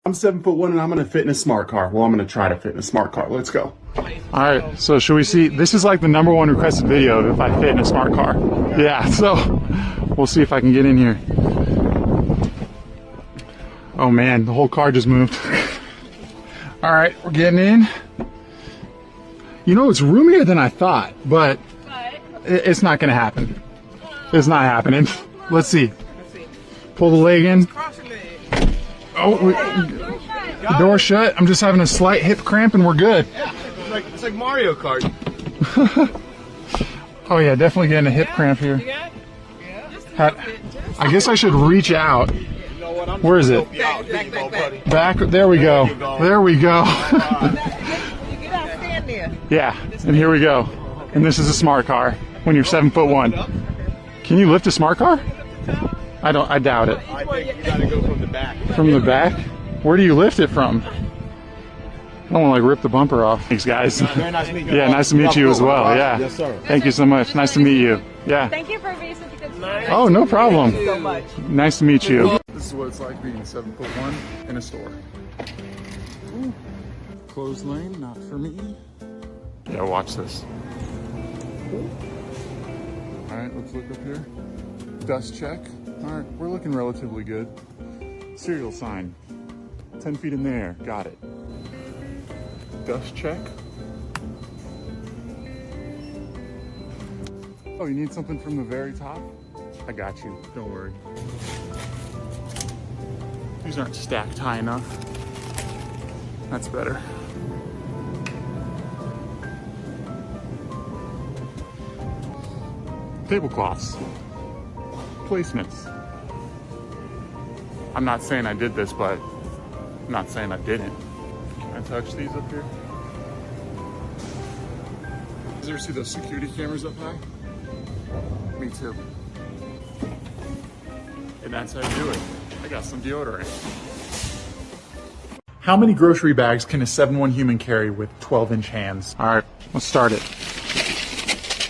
I'm 7'1" and I'm gonna fit in a smart car. Well, I'm gonna try to fit in a smart car. Let's go. All right, so should we see? This is like the #1 requested video of if I fit in a smart car. Yeah, so we'll see if I can get in here. Oh man, the whole car just moved. All right, we're getting in. You know, it's roomier than I thought, but it's not gonna happen. It's not happening. Let's see. Pull the leg in. Oh, door shut. I'm just having a slight hip cramp and we're good. Yeah, it's like Mario Kart. Oh yeah, definitely getting a hip cramp here. I guess I should reach out. Where is it? Back. There we go. There we go. Yeah, and here we go. And this is a smart car when you're 7'1". Can you lift a smart car? I doubt it. I think you gotta go from the back. From the back? Where do you lift it from? I don't want to like rip the bumper off. Thanks, guys. Very nice to meet you. Yeah, nice to meet you as well. Yeah. Yes, sir. Thank you so much. Nice to meet you. Yeah. Thank you for being such a good sport. Oh, no problem. Thank you so much. Nice to meet you. This is what it's like being 7'1" in a store. Ooh. Closed lane, not for me. Yeah, watch this. All right, let's look up here. Dust check. All right, we're looking relatively good. Serial sign. 10 feet in the air. Got it. Dust check. Oh, you need something from the very top? I got you. Don't worry. These aren't stacked high enough. That's better. Tablecloths. Placements. I'm not saying I did this, but I'm not saying I didn't. Can I touch these up here? Did you ever see those security cameras up high? Me too. And that's how you do it. I got some deodorant. How many grocery bags can a 7'1" human carry with 12-inch hands? All right, let's start it.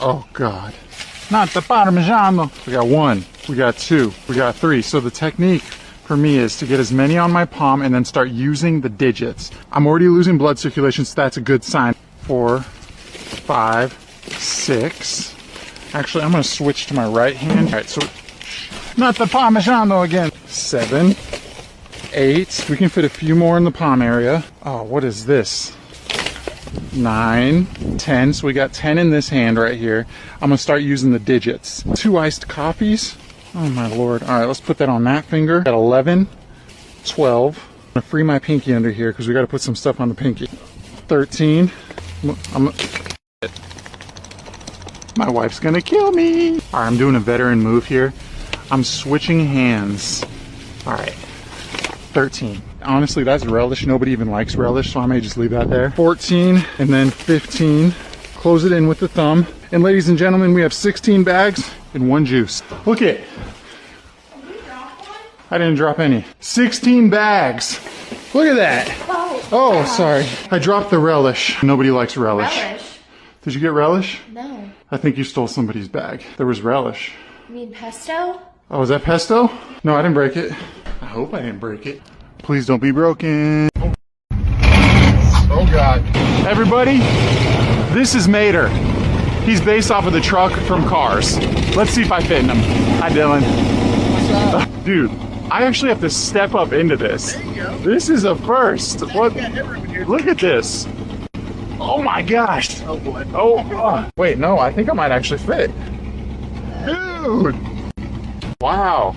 Oh God. Not the Parmigiano. We got 1, we got 2, we got 3. So the technique for me is to get as many on my palm and then start using the digits. I'm already losing blood circulation, so that's a good sign. 4, 5, 6. Actually, I'm gonna switch to my right hand. All right, so not the Parmigiano again. 7, 8. We can fit a few more in the palm area. Oh, what is this? 9, 10. So we got 10 in this hand right here. I'm gonna start using the digits. 2 iced coffees. Oh my Lord. All right, let's put that on that finger. Got 11, 12. I'm gonna free my pinky under here because we gotta put some stuff on the pinky. 13. My wife's gonna kill me. All right, I'm doing a veteran move here. I'm switching hands. All right, 13. Honestly, that's relish. Nobody even likes relish, so I may just leave that there. 14, and then 15. Close it in with the thumb. And ladies and gentlemen, we have 16 bags and 1 juice. Look it. I didn't drop any. 16 bags. Look at that. Oh, sorry. I dropped the relish. Nobody likes relish. Relish? Did you get relish? No. I think you stole somebody's bag. There was relish. You mean pesto? Oh, is that pesto? No, I didn't break it. I hope I didn't break it. Please don't be broken. Oh God. Everybody, this is Mater. He's based off of the truck from Cars. Let's see if I fit in him. Hi, Dylan. What's up? Dude, I actually have to step up into this. There you go. This is a first. What? Look at this. Oh my gosh. Oh boy. Oh, wait, no, I think I might actually fit. Dude. Wow.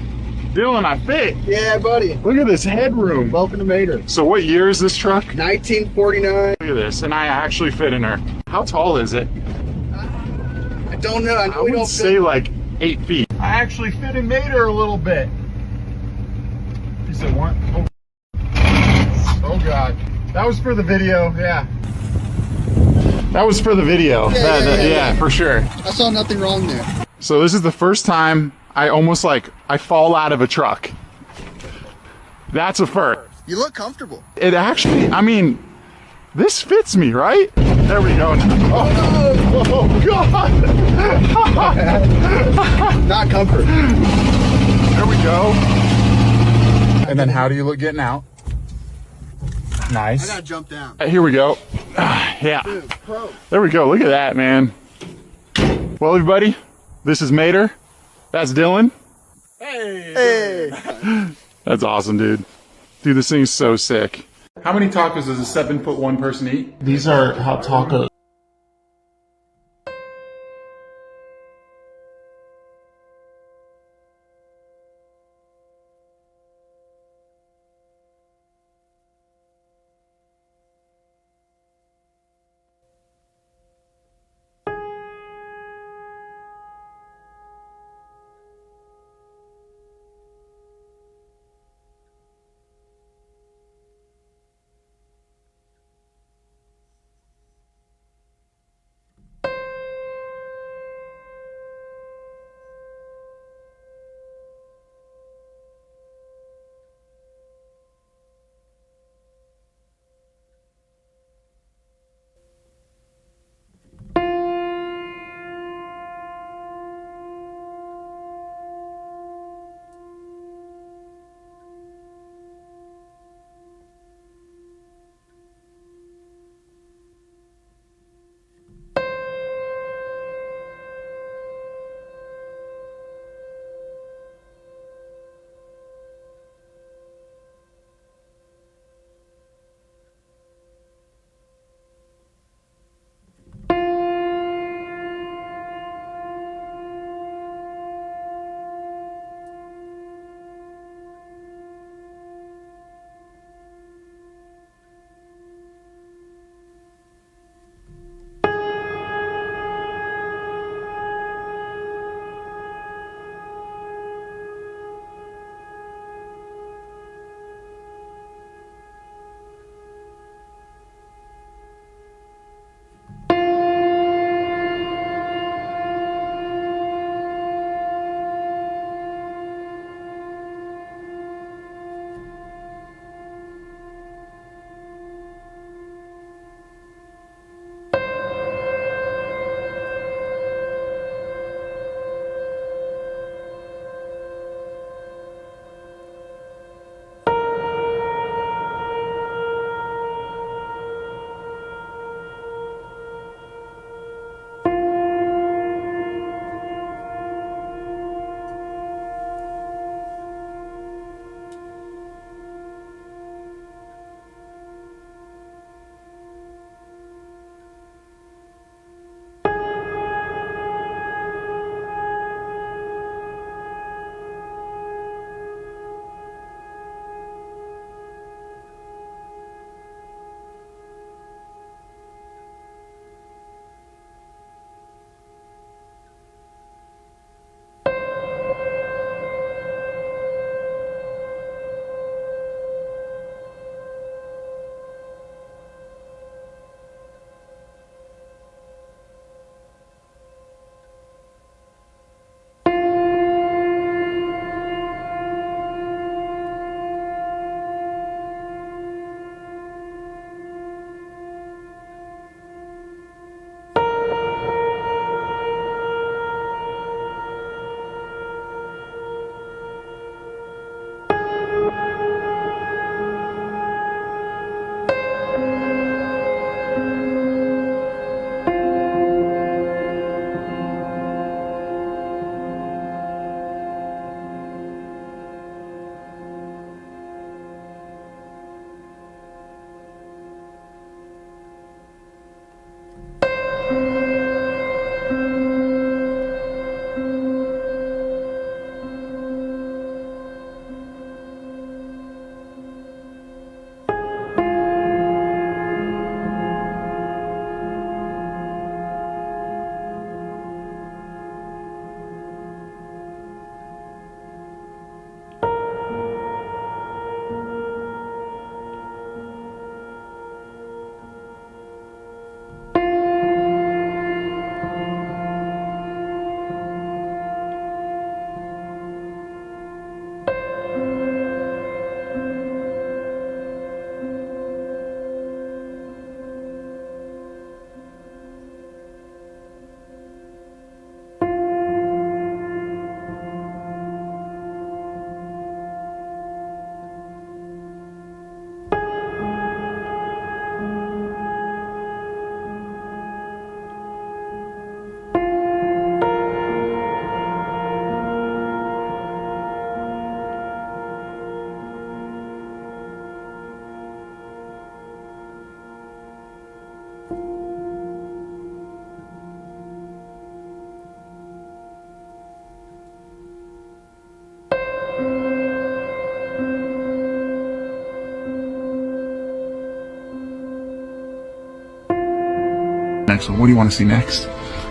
Dylan, I fit. Yeah, buddy. Look at this headroom. Welcome to Mater. So what year is this truck? 1949. Look at this, and I actually fit in her. How tall is it? I don't know. I know I we would don't say fit. like 8 feet. I actually fit in Mater a little bit. You said what? Oh God. That was for the video. Yeah. That was for the video. Yeah, for sure. I saw nothing wrong there. So this is the first time I fall out of a truck. That's a first. You look comfortable. It actually, I mean, this fits me, right? There we go. Oh God! Not comfort. There we go. And then how do you look getting out? Nice. I gotta jump down. Here we go. Yeah. Dude, pro. There we go. Look at that, man. Well, everybody, this is Mater. That's Dylan. Hey. That's awesome, dude. Dude, this thing's so sick. How many tacos does a 7'1" person eat? These are hot tacos. Next one. What do you want to see next?